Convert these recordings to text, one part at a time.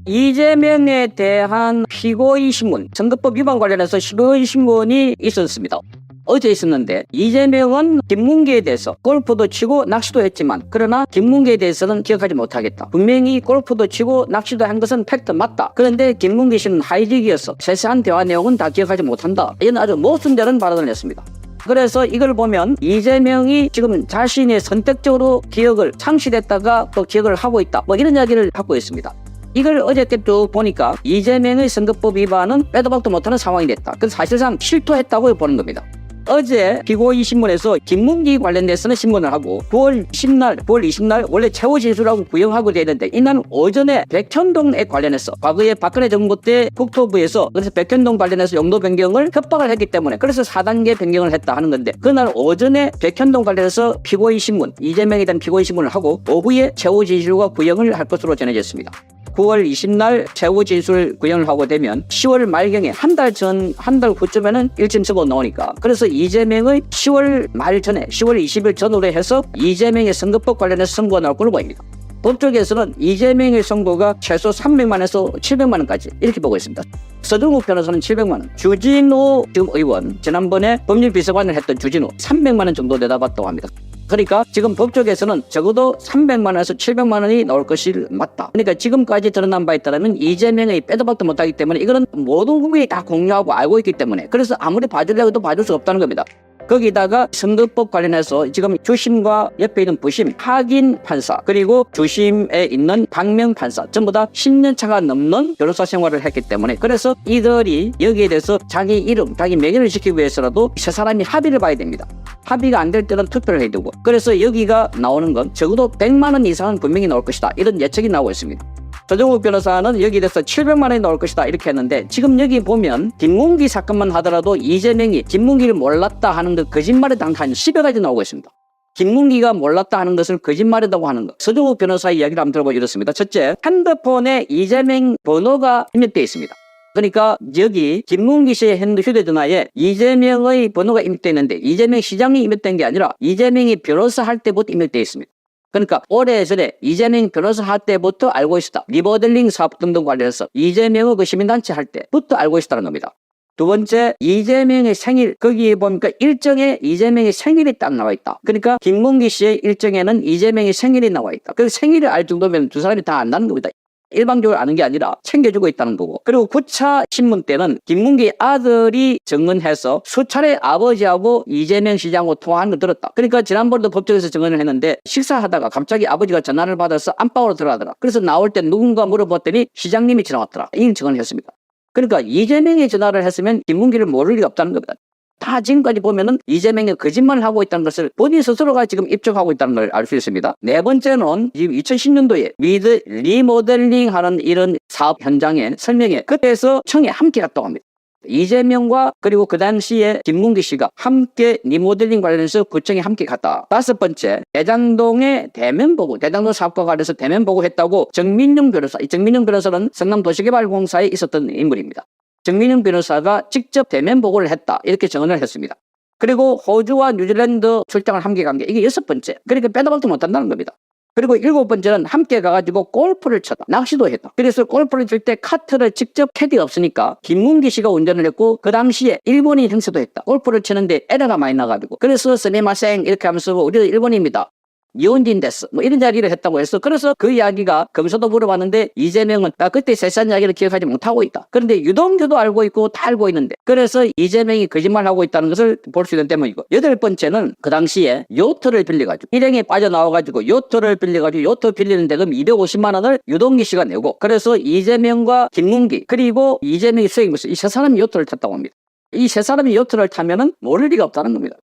이재명에 대한 피고의 신문, 선거법 위반 관련해서 피고의 신문이 있었습니다. 어제 있었는데 이재명은 김문기에 대해서 골프도 치고 낚시도 했지만 그러나 김문기에 대해서는 기억하지 못하겠다. 분명히 골프도 치고 낚시도 한 것은 팩트 맞다. 그런데 김문기 씨는 하이직이어서 세세한 대화 내용은 다 기억하지 못한다. 이런 아주 모순되는 발언을 했습니다. 그래서 이걸 보면 이재명이 지금 자신의 선택적으로 기억을 상실했다가 또 기억을 하고 있다. 뭐 이런 이야기를 하고 있습니다. 이걸 어저께 쭉 보니까 이재명의 선거법 위반은 빼도 박도 못하는 상황이 됐다. 그래서 사실상 실토했다고 보는 겁니다. 어제 피고의 신문에서 김문기 관련돼서는 신문을 하고 9월 20날 원래 최후 진술하고 구형하고 되는데 이날 오전에 백현동에 관련해서 과거에 박근혜 정부 때 국토부에서 그래서 백현동 관련해서 용도 변경을 협박을 했기 때문에 그래서 4단계 변경을 했다 하는 건데 그날 오전에 백현동 관련해서 피고의 신문 이재명에 대한 피고의 신문을 하고 오후에 최후 진술과 구형을 할 것으로 전해졌습니다. 9월 20날 최후 진술 구형을 하고 되면 10월 말경에 한 달 후쯤에는 1심 선고 나오니까 그래서 이재명의 10월 말 전에 10월 20일 전후로 해서 이재명의 선거법 관련해서 선고가 나올 걸로 보입니다. 법조계에서는 이재명의 선고가 최소 300만에서 700만원까지 이렇게 보고 있습니다. 서정욱 변호사는 700만원, 주진우 지금 의원 지난번에 법률비서관을 했던 주진우 300만원 정도 내다봤다고 합니다. 그러니까 지금 법조계에서는 적어도 300만원에서 700만원이 나올 것이 맞다. 그러니까 지금까지 드러난 바에 따르면 이재명의 빼도 박도 못하기 때문에 이거는 모든 국민이 다 공유하고 알고 있기 때문에 그래서 아무리 봐주려고 해도 봐줄 수 없다는 겁니다. 거기다가 선거법 관련해서 지금 주심과 옆에 있는 부심, 하긴 판사 그리고 주심에 있는 박명 판사 전부 다 10년 차가 넘는 변호사 생활을 했기 때문에 그래서 이들이 여기에 대해서 자기 이름, 자기 명예를 지키기 위해서라도 세 사람이 합의를 봐야 됩니다. 합의가 안 될 때는 투표를 해야 되고 그래서 여기가 나오는 건 적어도 100만원 이상은 분명히 나올 것이다. 이런 예측이 나오고 있습니다. 서정욱 변호사는 여기에 대해서 700만원이 나올 것이다 이렇게 했는데 지금 여기 보면 김문기 사건만 하더라도 이재명이 김문기를 몰랐다 하는 것 거짓말에 당한 10여 가지 나오고 있습니다. 김문기가 몰랐다 하는 것을 거짓말이라고 하는 것. 서정욱 변호사의 이야기를 한번 들어보면 이렇습니다. 첫째, 핸드폰에 이재명 번호가 입력되어 있습니다. 그러니까 여기 김문기 씨의 휴대전화에 이재명의 번호가 입력되어 있는데 이재명 시장이 입력된 게 아니라 이재명이 변호사 할 때부터 입력되어 있습니다. 그러니까 오래전에 이재명 변호사 할 때부터 알고 있었다. 리모델링 사업 등등 관련해서 이재명의 그 시민단체 할 때부터 알고 있었다는 겁니다. 두 번째, 이재명의 생일 거기에 보니까 일정에 이재명의 생일이 딱 나와 있다. 그러니까 김문기 씨의 일정에는 이재명의 생일이 나와 있다. 그 생일을 알 정도면 두 사람이 다 안다는 겁니다. 일방적으로 아는 게 아니라 챙겨주고 있다는 거고 그리고 9차 신문 때는 김문기 아들이 증언해서 수차례 아버지하고 이재명 시장하고 통화한 걸 들었다. 그러니까 지난번에도 법정에서 증언을 했는데 식사하다가 갑자기 아버지가 전화를 받아서 안방으로 들어가더라. 그래서 나올 때 누군가 물어봤더니 시장님이 지나왔더라. 이 증언을 했습니다. 그러니까 이재명이 전화를 했으면 김문기를 모를 리가 없다는 겁니다. 다 지금까지 보면은 이재명이 거짓말을 하고 있다는 것을 본인 스스로가 지금 입증하고 있다는 걸 알 수 있습니다. 네 번째는 지금 2010년도에 리모델링 하는 이런 사업 현장의 설명회 그때에서 청에 함께 갔다고 합니다. 이재명과 그리고 그 당시에 김문기 씨가 함께 리모델링 관련해서 구청에 함께 갔다. 다섯 번째, 대장동의 대면보고, 대장동 사업과 관련해서 대면보고 했다고 정민용 변호사, 이 정민용 변호사는 성남도시개발공사에 있었던 인물입니다. 정민용 변호사가 직접 대면 보고를 했다. 이렇게 증언을 했습니다. 그리고 호주와 뉴질랜드 출장을 함께 간 게 이게 6번째. 그러니까 빼도 박도 못한다는 겁니다. 그리고 7번째는 함께 가가지고 골프를 쳤다. 낚시도 했다. 그래서 골프를 칠 때 카트를 직접 캐디가 없으니까 김문기 씨가 운전을 했고 그 당시에 일본인 형사도 했다. 골프를 치는데 에러가 많이 나가지고 그래서 스미마셍 이렇게 하면서 우리도 일본입니다. 니혼진 데스 뭐 이런 이야기를 했다고 해서 그래서 그 이야기가 검사도 물어봤는데 이재명은 그때 세세한 이야기를 기억하지 못하고 있다. 그런데 유동규도 알고 있고 다 알고 있는데 그래서 이재명이 거짓말하고 있다는 것을 볼 수 있는 때문이고 여덟 번째는 그 당시에 요트를 빌려가지고 일행에 빠져나와가지고 요트를 빌려가지고 요트 빌리는 대금 250만 원을 유동규 씨가 내고 그래서 이재명과 김문기 그리고 이재명이 수행했어요. 이 세 사람이 요트를 탔다고 합니다. 이 세 사람이 요트를 타면은 모를 리가 없다는 겁니다.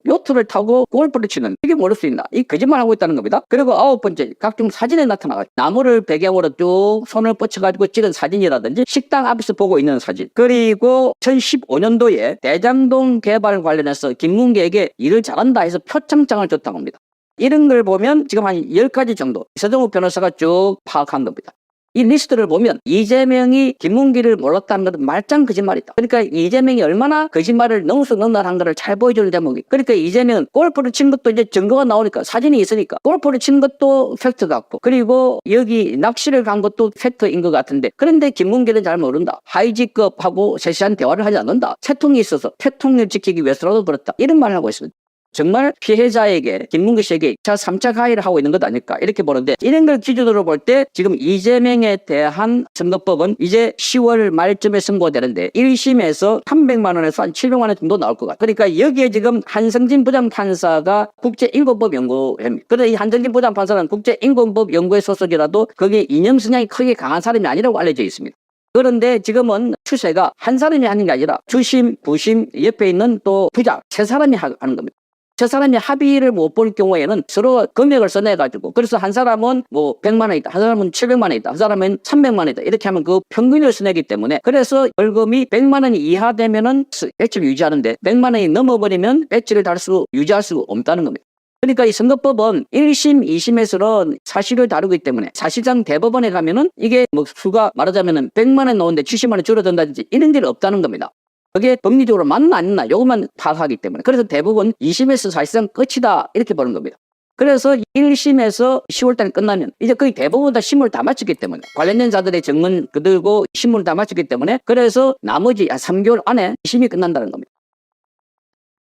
요트를 타고 골프를 치는 이게 모를 수 있나? 이 거짓말하고 있다는 겁니다. 그리고 9번째 각종 사진에 나타나가지고 나무를 배경으로 쭉 손을 뻗쳐가지고 찍은 사진이라든지 식당 앞에서 보고 있는 사진 그리고 2015년도에 대장동 개발 관련해서 김문기에게 일을 잘한다 해서 표창장을 줬다고 합니다. 이런 걸 보면 지금 한 10가지 정도 서정욱 변호사가 쭉 파악한 겁니다. 이 리스트를 보면 이재명이 김문기를 몰랐다는 것은 말짱 거짓말이다. 그러니까 이재명이 얼마나 거짓말을 능수능란한 것을 잘 보여주는 대목이. 그러니까 이재명은 골프를 친 것도 이제 증거가 나오니까 사진이 있으니까 골프를 친 것도 팩트 같고 그리고 여기 낚시를 간 것도 팩트인 것 같은데 그런데 김문기는 잘 모른다. 하이지급하고 세시한 대화를 하지 않는다. 채통이 있어서 채통을 지키기 위해서라도 그렇다. 이런 말을 하고 있습니다. 정말 피해자에게 김문기 씨에게 3차 가해를 하고 있는 것 아닐까 이렇게 보는데 이런 걸 기준으로 볼 때 지금 이재명에 대한 선거법은 이제 10월 말쯤에 선고되는데 1심에서 300만 원에서 한 700만 원 정도 나올 것 같아요. 그러니까 여기에 지금 한성진 부장판사가 국제인권법 연구입니다. 그런데 이 한성진 부장판사는 국제인권법 연구의 소속이라도 거기에 이념 성향이 크게 강한 사람이 아니라고 알려져 있습니다. 그런데 지금은 추세가 한 사람이 하는 게 아니라 주심, 부심, 옆에 있는 또 부장 세 사람이 하는 겁니다. 저 사람이 합의를 못 볼 경우에는 서로 금액을 써내가지고 그래서 한 사람은 뭐 100만 원 있다, 한 사람은 700만 원 있다, 한 사람은 300만 원 있다 이렇게 하면 그 평균을 써내기 때문에 그래서 벌금이 100만 원이 이하 되면은 배지를 유지하는데 100만 원이 넘어버리면 배지를 유지할 수 없다는 겁니다. 그러니까 이 선거법은 1심, 2심에서는 사실을 다루기 때문에 사실상 대법원에 가면은 이게 뭐 수가 말하자면은 100만 원 나오는데 70만 원 줄어든다든지 이런 일이 없다는 겁니다. 그게 법리적으로 맞나 안 맞나 요것만 파악하기 때문에 그래서 대부분 2심에서 사실상 끝이다 이렇게 보는 겁니다. 그래서 1심에서 10월달에 끝나면 이제 거의 대부분 다 신문을 다 마쳤기 때문에 관련된 자들의 증언 그들고 신문을 다 마쳤기 때문에 그래서 나머지 3개월 안에 2심이 끝난다는 겁니다.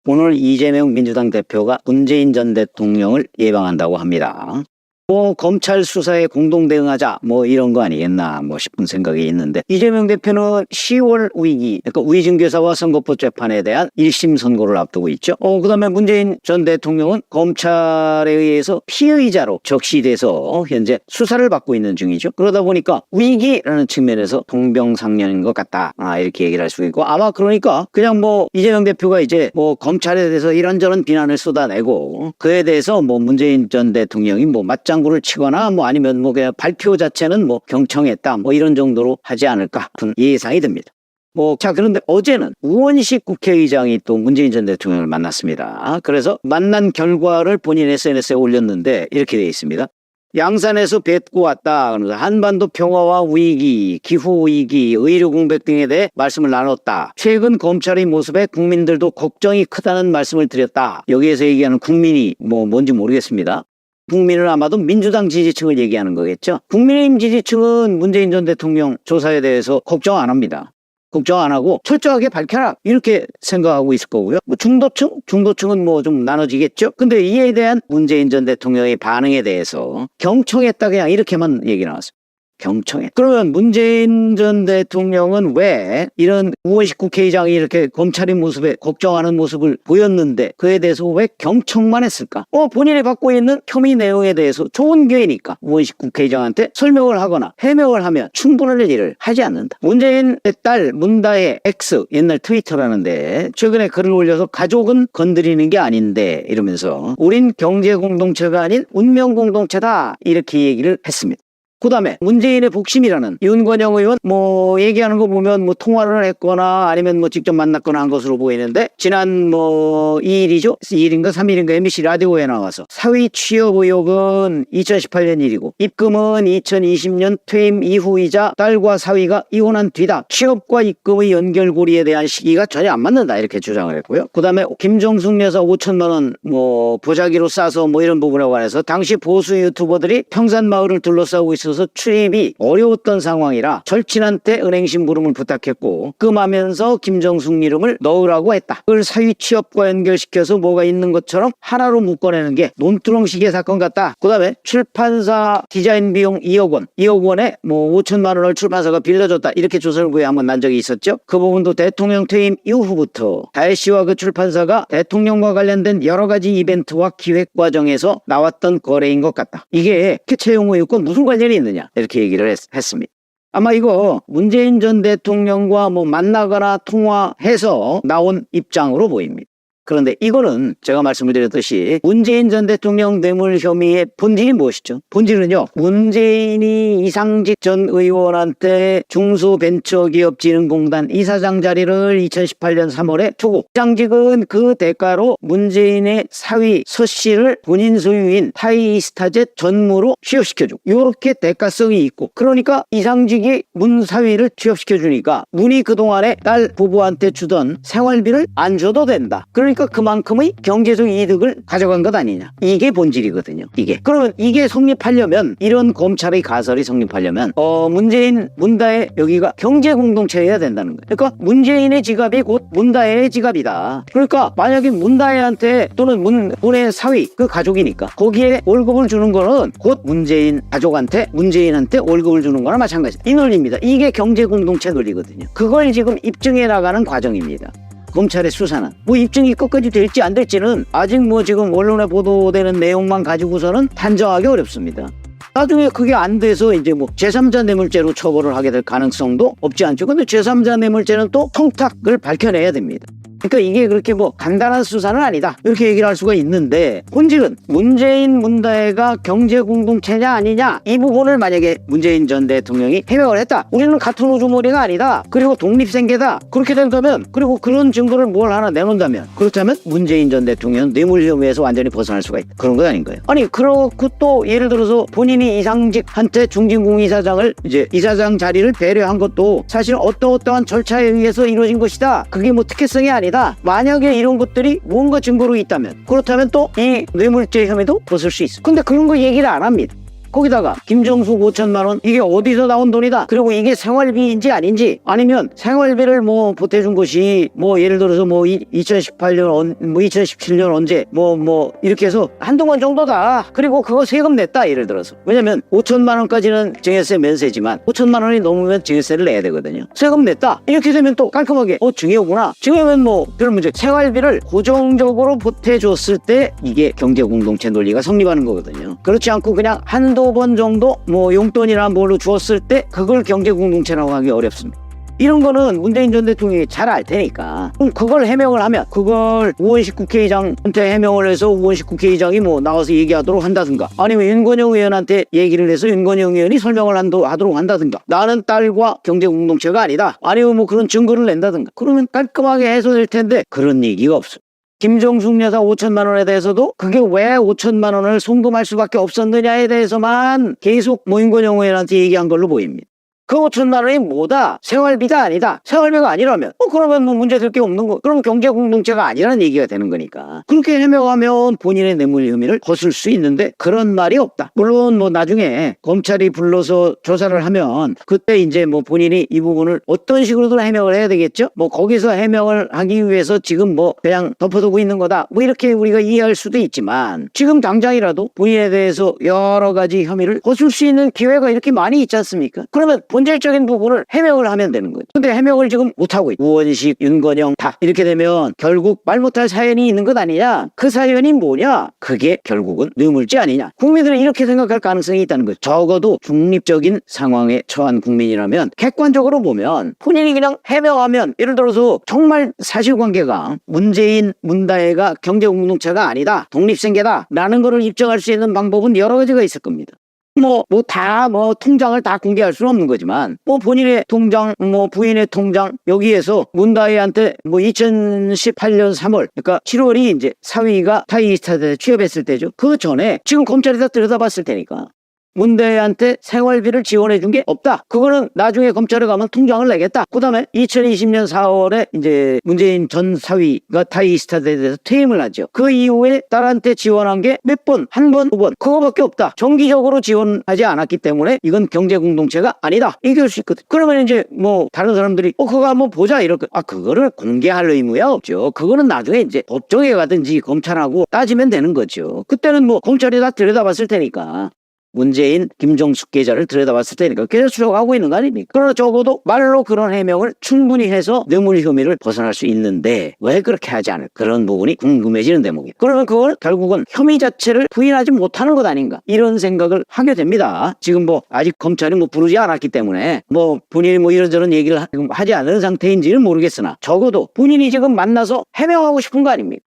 오늘 이재명 민주당 대표가 문재인 전 대통령을 예방한다고 합니다. 뭐 검찰 수사에 공동 대응하자 뭐 이런 거 아니겠나 뭐 싶은 생각이 있는데 이재명 대표는 10월 위기 그러니까 위증교사와 선거법 재판에 대한 1심 선고를 앞두고 있죠. 그다음에 문재인 전 대통령은 검찰에 의해서 피의자로 적시돼서 현재 수사를 받고 있는 중이죠. 그러다 보니까 위기라는 측면에서 동병상련인 것 같다 이렇게 얘기를 할 수 있고 아마 그러니까 그냥 뭐 이재명 대표가 이제 뭐 검찰에 대해서 이런저런 비난을 쏟아내고 그에 대해서 뭐 문재인 전 대통령이 뭐 맞장구를 치거나 뭐 아니면 뭐 그냥 발표 자체는 뭐 경청했다 뭐 이런 정도로 하지 않을까 싶은 예상이 듭니다. 자, 그런데 어제는 우원식 국회의장이 또 문재인 전 대통령을 만났습니다. 그래서 만난 결과를 본인 SNS에 올렸는데 이렇게 되어 있습니다. 양산에서 뵙고 왔다. 그러면서 한반도 평화와 위기, 기후위기, 의료 공백 등에 대해 말씀을 나눴다. 최근 검찰의 모습에 국민들도 걱정이 크다는 말씀을 드렸다. 여기에서 얘기하는 국민이 뭔지 모르겠습니다. 국민은 아마도 민주당 지지층을 얘기하는 거겠죠. 국민의힘 지지층은 문재인 전 대통령 조사에 대해서 걱정 안 합니다. 걱정 안 하고 철저하게 밝혀라 이렇게 생각하고 있을 거고요. 중도층은 뭐 좀 나눠지겠죠. 근데 이에 대한 문재인 전 대통령의 반응에 대해서 경청했다 그냥 이렇게만 얘기 나왔어요. 경청해. 그러면 문재인 전 대통령은 왜 이런 우원식 국회의장이 이렇게 검찰의 모습에 걱정하는 모습을 보였는데 그에 대해서 왜 경청만 했을까? 본인이 받고 있는 혐의 내용에 대해서 좋은 기회니까 우원식 국회의장한테 설명을 하거나 해명을 하면 충분할 일을 하지 않는다. 문재인의 딸 문다의 X 옛날 트위터라는데 최근에 글을 올려서 가족은 건드리는 게 아닌데 이러면서 우린 경제 공동체가 아닌 운명 공동체다 이렇게 얘기를 했습니다. 그 다음에 문재인의 복심이라는 윤건영 의원 얘기하는 거 보면 통화를 했거나 아니면 직접 만났거나 한 것으로 보이는데 지난 2일이죠? 2일인가 3일인가 MBC 라디오에 나와서 사위 취업 의혹은 2018년 일이고 입금은 2020년 퇴임 이후이자 딸과 사위가 이혼한 뒤다. 취업과 입금의 연결고리에 대한 시기가 전혀 안 맞는다 이렇게 주장을 했고요. 그 다음에 김정숙 여사 5천만 원 보자기로 싸서 이런 부분에 관해서 당시 보수 유튜버들이 평산마을을 둘러싸고 있어서 출입이 어려웠던 상황이라 절친한테 은행 심부름을 부탁했고 입금하면서 김정숙 이름을 넣으라고 했다. 그걸 사위 취업과 연결시켜서 뭐가 있는 것처럼 하나로 묶어내는 게 논두렁식의 사건 같다. 그 다음에 출판사 디자인 비용 2억 원 2억 원에 5천만 원을 출판사가 빌려줬다 이렇게 조설구에 한번 난 적이 있었죠. 그 부분도 대통령 퇴임 이후부터 다혜 씨와 그 출판사가 대통령과 관련된 여러 가지 이벤트와 기획 과정에서 나왔던 거래인 것 같다. 이게 채용 의혹과 무슨 관련이 있느냐 이렇게 얘기를 했습니다. 아마 이거 문재인 전 대통령과 만나거나 통화해서 나온 입장으로 보입니다. 그런데 이거는 제가 말씀을 드렸듯이 문재인 전 대통령 뇌물 혐의의 본질이 무엇이죠? 본질은요, 문재인이 이상직 전 의원한테 중소벤처기업진흥공단 이사장 자리를 2018년 3월에 주고, 이상직은 그 대가로 문재인의 사위 서 씨를 본인 소유인 타이스타젯 전무로 취업시켜주고, 이렇게 대가성이 있고, 그러니까 이상직이 문 사위를 취업시켜주니까 문이 그동안에 딸 부부한테 주던 생활비를 안 줘도 된다. 그러니까 그만큼의 경제적 이득을 가져간 것 아니냐. 이게 본질이거든요. 이게. 그러면 이게 성립하려면, 이런 검찰의 가설이 성립하려면 문재인, 문다혜 여기가 경제공동체여야 된다는 거예요. 그러니까 문재인의 지갑이 곧 문다혜의 지갑이다. 그러니까 만약에 문다혜한테 또는 문의 사위, 그 가족이니까 거기에 월급을 주는 거는 곧 문재인 가족한테, 문재인한테 월급을 주는 거나 마찬가지. 이 논리입니다. 이게 경제공동체 논리거든요. 그걸 지금 입증해 나가는 과정입니다. 검찰의 수사는 뭐 입증이 끝까지 될지 안 될지는 아직 뭐 지금 언론에 보도되는 내용만 가지고서는 단정하기 어렵습니다. 나중에 그게 안 돼서 이제 뭐 제3자 뇌물죄로 처벌을 하게 될 가능성도 없지 않죠. 근데 제3자 뇌물죄는 또 청탁을 밝혀내야 됩니다. 그러니까 이게 그렇게 뭐 간단한 수사는 아니다, 이렇게 얘기를 할 수가 있는데, 본질은 문재인 문다혜가 경제공동체냐 아니냐, 이 부분을 만약에 문재인 전 대통령이 해명을 했다, 우리는 같은 우주머리가 아니다, 그리고 독립생계다, 그렇게 된다면, 그리고 그런 증거를 뭘 하나 내놓는다면, 그렇다면 문재인 전 대통령은 뇌물 혐의에서 완전히 벗어날 수가 있다. 그런 건 아닌가요? 아니, 그렇고 또 예를 들어서 본인이 이상직한테 중진궁이사장을, 이제 이사장 자리를 배려한 것도 사실 어떠한 절차에 의해서 이루어진 것이다, 그게 뭐 특혜성이 아니다, 만약에 이런 것들이 뭔가 증거로 있다면, 그렇다면 또 이 뇌물죄 혐의도 벗을 수 있어. 근데 그런 거 얘기를 안 합니다. 거기다가 김정숙 5천만 원, 이게 어디서 나온 돈이다, 그리고 이게 생활비인지 아닌지, 아니면 생활비를 뭐 보태준 것이 뭐 예를 들어서 뭐 2018년 뭐 2017년 언제 뭐 이렇게 해서 한동안 정도다, 그리고 그거 세금 냈다, 예를 들어서. 왜냐면 5천만 원까지는 증여세 면세지만 5천만 원이 넘으면 증여세를 내야 되거든요. 세금 냈다, 이렇게 되면 또 깔끔하게 증여구나, 증여면 뭐 별 문제. 생활비를 고정적으로 보태줬을 때 이게 경제공동체 논리가 성립하는 거거든요. 그렇지 않고 그냥 한두 번 정도 뭐 용돈이나 뭘로 주었을 때 그걸 경제공동체라고 하기 어렵습니다. 이런 거는 문재인 전 대통령이 잘 알 테니까, 그럼 그걸 해명을 하면, 그걸 우원식 국회의장한테 해명을 해서 우원식 국회의장이 뭐 나와서 얘기하도록 한다든가, 아니면 윤건영 의원한테 얘기를 해서 윤건영 의원이 설명을 하도록 한다든가, 나는 딸과 경제공동체가 아니다, 아니면 뭐 그런 증거를 낸다든가, 그러면 깔끔하게 해소될 텐데 그런 얘기가 없어요. 김정숙 여사 5천만 원에 대해서도 그게 왜 5천만 원을 송금할 수밖에 없었느냐에 대해서만 계속 윤건영 의원한테 얘기한 걸로 보입니다. 그 5천만 원이 뭐다? 생활비가 아니다. 생활비가 아니라면 그러면 뭐 문제 될 게 없는 거. 그럼 경제공동체가 아니라는 얘기가 되는 거니까. 그렇게 해명하면 본인의 뇌물 혐의를 거슬 수 있는데 그런 말이 없다. 물론 뭐 나중에 검찰이 불러서 조사를 하면 그때 이제 뭐 본인이 이 부분을 어떤 식으로든 해명을 해야 되겠죠. 뭐 거기서 해명을 하기 위해서 지금 뭐 그냥 덮어두고 있는 거다, 뭐 이렇게 우리가 이해할 수도 있지만, 지금 당장이라도 본인에 대해서 여러 가지 혐의를 거슬 수 있는 기회가 이렇게 많이 있지 않습니까? 그러면 본질적인 부분을 해명을 하면 되는 거예요. 근데 해명을 지금 못하고 있고, 우원식, 윤건영 다 이렇게 되면 결국 말 못할 사연이 있는 것 아니냐? 그 사연이 뭐냐? 그게 결국은 뇌물죄 아니냐? 국민들은 이렇게 생각할 가능성이 있다는 거죠. 적어도 중립적인 상황에 처한 국민이라면 객관적으로 보면 본인이 그냥 해명하면, 예를 들어서 정말 사실관계가 문재인, 문다혜가 경제공동체가 아니다, 독립생계다 라는 거를 입증할 수 있는 방법은 여러 가지가 있을 겁니다. 통장을 다 공개할 수는 없는 거지만, 본인의 통장, 부인의 통장, 여기에서 문다혜한테 2018년 3월, 그러니까 7월이 이제 사위가 타이스타에 취업했을 때죠. 그 전에 지금 검찰이 다 들여다봤을 테니까. 문다혜한테 생활비를 지원해 준 게 없다. 그거는 나중에 검찰에 가면 통장을 내겠다. 그 다음에 2020년 4월에 이제 문재인 전 사위가 타이스타트에 대해서 퇴임을 하죠. 그 이후에 딸한테 지원한 게 몇 번, 한 번, 두 번, 그거밖에 없다. 정기적으로 지원하지 않았기 때문에 이건 경제공동체가 아니다, 얘기할 수 있거든. 그러면 이제 다른 사람들이 그거 한번 보자, 이렇게. 그거를 공개할 의무야 없죠. 그거는 나중에 이제 법정에 가든지 검찰하고 따지면 되는 거죠. 그때는 검찰이 다 들여다봤을 테니까. 문재인, 김정숙 계좌를 들여다봤을 테니까 계좌 추적하고 있는 거 아닙니까? 그러나 적어도 말로 그런 해명을 충분히 해서 뇌물 혐의를 벗어날 수 있는데 왜 그렇게 하지 않을까? 그런 부분이 궁금해지는 대목이에요. 그러면 그걸 결국은 혐의 자체를 부인하지 못하는 것 아닌가? 이런 생각을 하게 됩니다. 지금 아직 검찰이 부르지 않았기 때문에 본인이 이런저런 얘기를 하지 않은 상태인지는 모르겠으나 적어도 본인이 지금 만나서 해명하고 싶은 거 아닙니까?